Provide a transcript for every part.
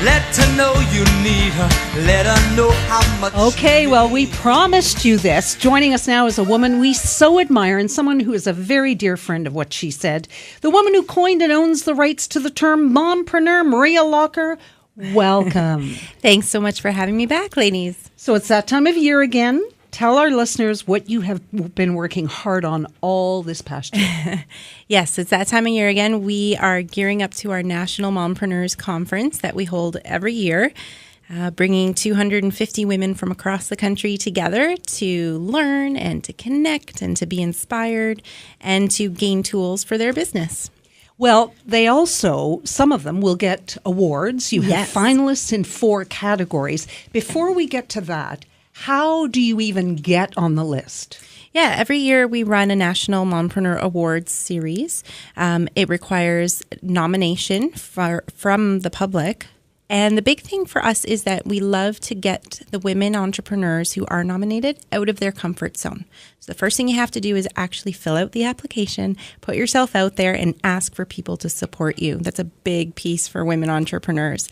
Let her know you need her. Let her know how much. Okay, well, we promised you this. Joining us now is a woman we so admire and someone who is a very dear friend of what she said. The woman who coined and owns the rights to the term mompreneur, Maria Locker. Welcome. Thanks so much for having me back, ladies. So it's that time of year again. Tell our listeners what you have been working hard on all this past year. Yes, it's that time of year again. We are gearing up to our National Mompreneurs Conference that we hold every year, bringing 250 women from across the country together to learn and to connect and to be inspired and to gain tools for their business. Well, they also, some of them will get awards. You have Yes. finalists in 4 categories. Before we get to that, how do you even get on the list? Yeah, every year we run a National Mompreneur Awards series. It requires nomination from the public. And the big thing for us is that we love to get the women entrepreneurs who are nominated out of their comfort zone. So the first thing you have to do is actually fill out the application, put yourself out there, and ask for people to support you. That's a big piece for women entrepreneurs.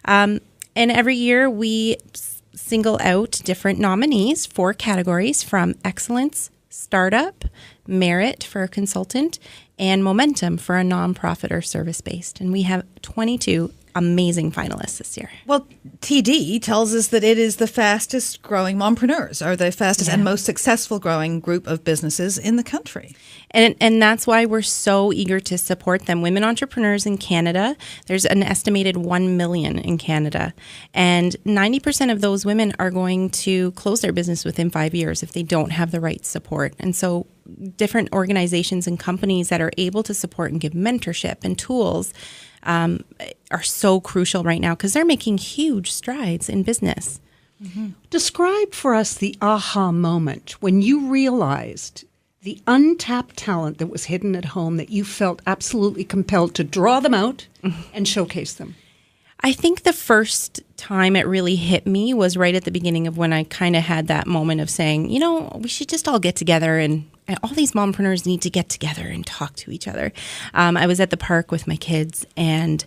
And every year we single out different nominees for categories from excellence, startup, merit for a consultant, and momentum for a nonprofit or service-based. And we have 22 amazing finalists this year. Well, TD tells us that it is the fastest growing mompreneurs, or the fastest and most successful growing group of businesses in the country. And that's why we're so eager to support them. Women entrepreneurs in Canada, there's an estimated 1 million in Canada. And 90% of those women are going to close their business within 5 years if they don't have the right support. And so different organizations and companies that are able to support and give mentorship and tools are so crucial right now because they're making huge strides in business. Mm-hmm. Describe for us the aha moment when you realized the untapped talent that was hidden at home that you felt absolutely compelled to draw them out and showcase them. I think the first time it really hit me was right at the beginning of when I kind of had that moment of saying, you know, we should just all get together and all these mompreneurs need to get together and talk to each other. I was at the park with my kids, and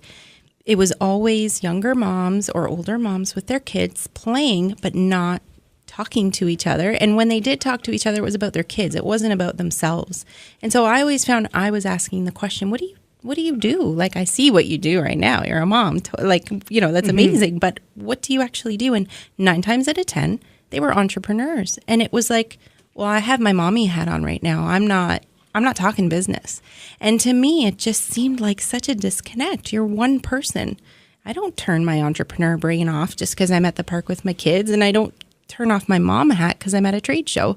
it was always younger moms or older moms with their kids playing, but not talking to each other. And when they did talk to each other, it was about their kids. It wasn't about themselves. And so I always found I was asking the question, what do you do? Like, I see what you do right now. You're a mom. Like, you know, that's amazing. But what do you actually do? And 9 times out of 10, they were entrepreneurs. And it was like, well, I have my mommy hat on right now. I'm not talking business. And to me, it just seemed like such a disconnect. You're one person. I don't turn my entrepreneur brain off just because I'm at the park with my kids, and I don't turn off my mom hat because I'm at a trade show.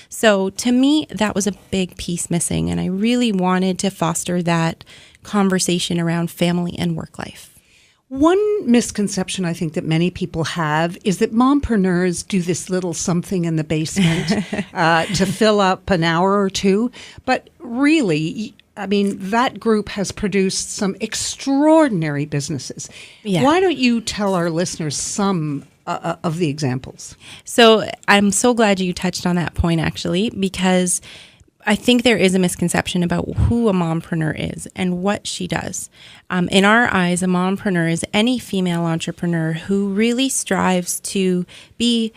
So to me, that was a big piece missing. And I really wanted to foster that conversation around family and work life. One misconception I think that many people have is that mompreneurs do this little something in the basement to fill up an hour or two. But really, I mean, that group has produced some extraordinary businesses. Yeah. Why don't you tell our listeners some of the examples? So I'm so glad you touched on that point, actually, because I think there is a misconception about who a mompreneur is and what she does. In our eyes, a mompreneur is any female entrepreneur who really strives to be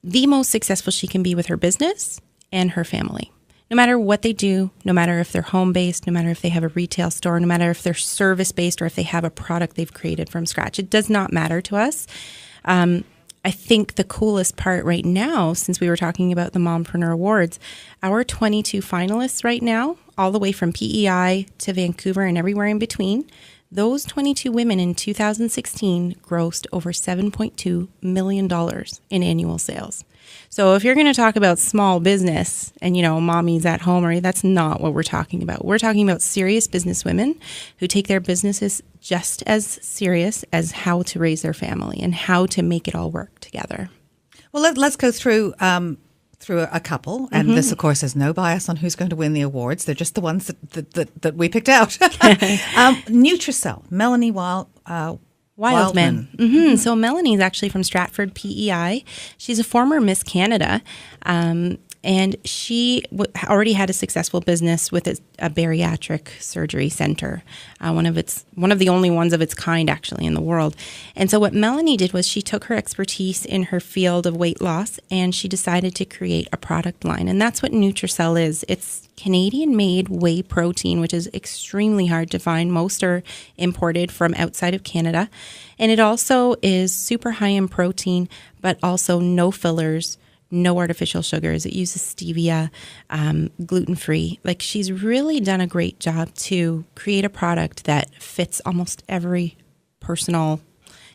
the most successful she can be with her business and her family. No matter what they do, no matter if they're home-based, no matter if they have a retail store, no matter if they're service-based or if they have a product they've created from scratch, it does not matter to us. I think the coolest part right now, since we were talking about the Mompreneur Awards, our 22 finalists right now, all the way from PEI to Vancouver and everywhere in between, those 22 women in 2016 grossed over $7.2 million in annual sales. So if you're going to talk about small business and, you know, mommies at home, or that's not what we're talking about. We're talking about serious business women who take their businesses just as serious as how to raise their family and how to make it all work together. Well, let's go through a couple. And this, of course, has no bias on who's going to win the awards. They're just the ones that we picked out. Nutricell, Melanie Wildman. So Melanie is actually from Stratford, PEI. She's a former Miss Canada. And she already had a successful business with a bariatric surgery center, one of the only ones of its kind actually in the world. And so what Melanie did was she took her expertise in her field of weight loss and she decided to create a product line. And that's what Nutricell is. It's Canadian-made whey protein, which is extremely hard to find. Most are imported from outside of Canada. And it also is super high in protein, but also no fillers, no artificial sugars. It uses stevia, gluten-free. Like, she's really done a great job to create a product that fits almost every personal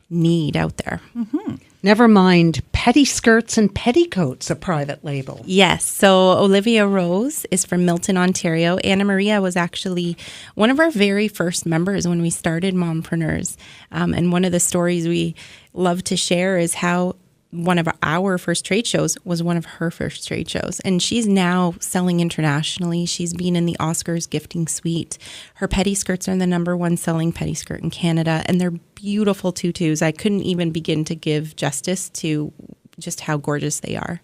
need out there. Mm-hmm. Never mind petty skirts and petticoats, a private label. Yes. So Olivia Rose is from Milton, Ontario. Anna Maria was actually one of our very first members when we started Mompreneurs. And one of the stories we love to share is how one of our first trade shows was one of her first trade shows. And she's now selling internationally. She's been in the Oscars gifting suite. Her petty skirts are the #1 selling petty skirt in Canada. And they're beautiful tutus. I couldn't even begin to give justice to just how gorgeous they are.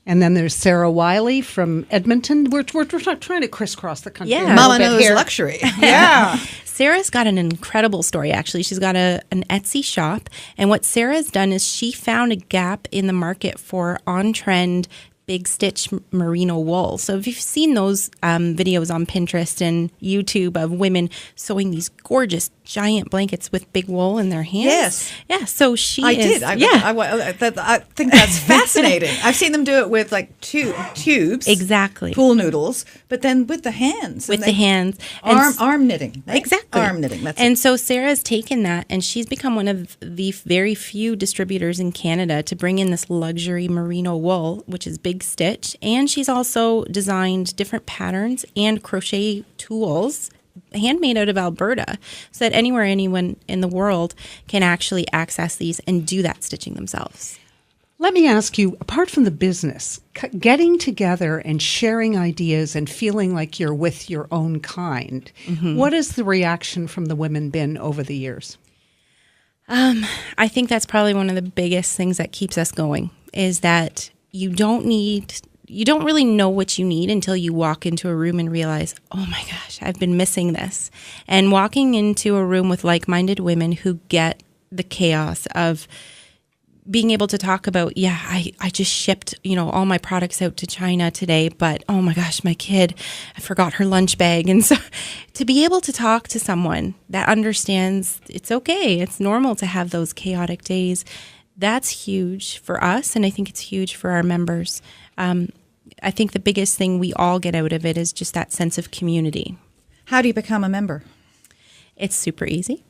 And then there's Sarah Wiley from Edmonton. We're trying to crisscross the country. Yeah. Mama knows luxury. Yeah. Sarah's got an incredible story, actually. She's got an Etsy shop. And what Sarah's done is she found a gap in the market for on-trend big stitch merino wool. So if you've seen those videos on Pinterest and YouTube of women sewing these gorgeous giant blankets with big wool in their hands. Yes. Yeah, so she I is. did. I think that's fascinating. I've seen them do it with like tubes. Exactly. Pool noodles, but then with the hands. With the hands. And Arm knitting. Right? Exactly. Arm knitting. That's and it. so Sarah's taken that and she's become one of the very few distributors in Canada to bring in this luxury merino wool, which is big stitch. And she's also designed different patterns and crochet tools handmade out of Alberta so that anyone in the world can actually access these and do that stitching themselves. Let me ask you, apart from the business, getting together and sharing ideas and feeling like you're with your own kind, what has the reaction from the women been over the years? I think that's probably one of the biggest things that keeps us going is that you don't really know what you need until you walk into a room and realize, oh my gosh, I've been missing this. And walking into a room with like-minded women who get the chaos of being able to talk about, I just shipped, all my products out to China today, but oh my gosh, my kid, I forgot her lunch bag. And so to be able to talk to someone that understands it's okay, it's normal to have those chaotic days, that's huge for us. And I think it's huge for our members. I think the biggest thing we all get out of it is just that sense of community. How do you become a member? It's super easy.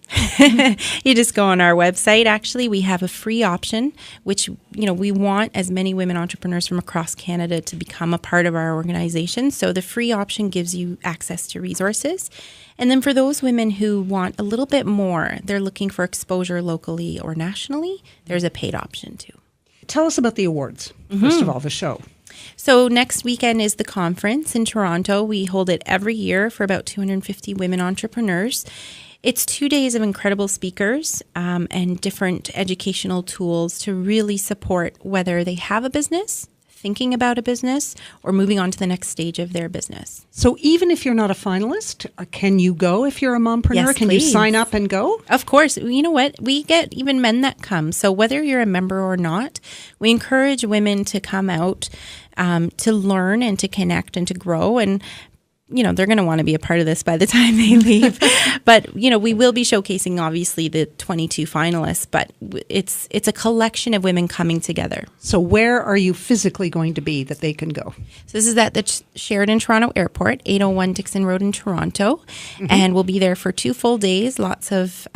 You just go on our website. Actually, we have a free option, which, we want as many women entrepreneurs from across Canada to become a part of our organization. So the free option gives you access to resources. And then for those women who want a little bit more, they're looking for exposure locally or nationally, there's a paid option too. Tell us about the awards, first of all, the show. So next weekend is the conference in Toronto. We hold it every year for about 250 women entrepreneurs. It's 2 days of incredible speakers and different educational tools to really support whether they have a business, thinking about a business, or moving on to the next stage of their business. So even if you're not a finalist, can you go if you're a mompreneur? Yes, can please. you sign up and go? Of course. You know what? We get even men that come. So whether you're a member or not, we encourage women to come out to learn and to connect and to grow. And they're going to want to be a part of this by the time they leave. But, we will be showcasing, obviously, the 22 finalists. But it's a collection of women coming together. So where are you physically going to be that they can go? So this is at the Sheridan Toronto Airport, 801 Dixon Road in Toronto. And we'll be there for 2 full days. Lots of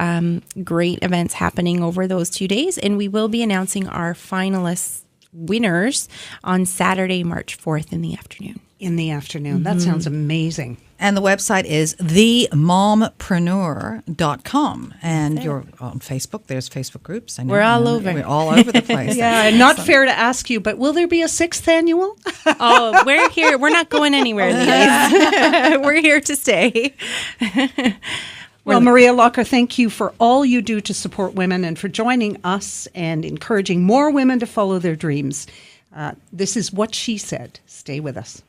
great events happening over those 2 days. And we will be announcing our finalists winners on Saturday, March 4th in the afternoon. In the afternoon. That sounds amazing. And the website is themompreneur.com. And you're on Facebook. There's Facebook groups. I know, We're all over. We're all over the place. Yeah, and not fair to ask you, but will there be a 6th annual? Oh, we're here. We're not going anywhere, ladies. We're here to stay. Well, Maria Locker, thank you for all you do to support women and for joining us and encouraging more women to follow their dreams. This is What She Said. Stay with us.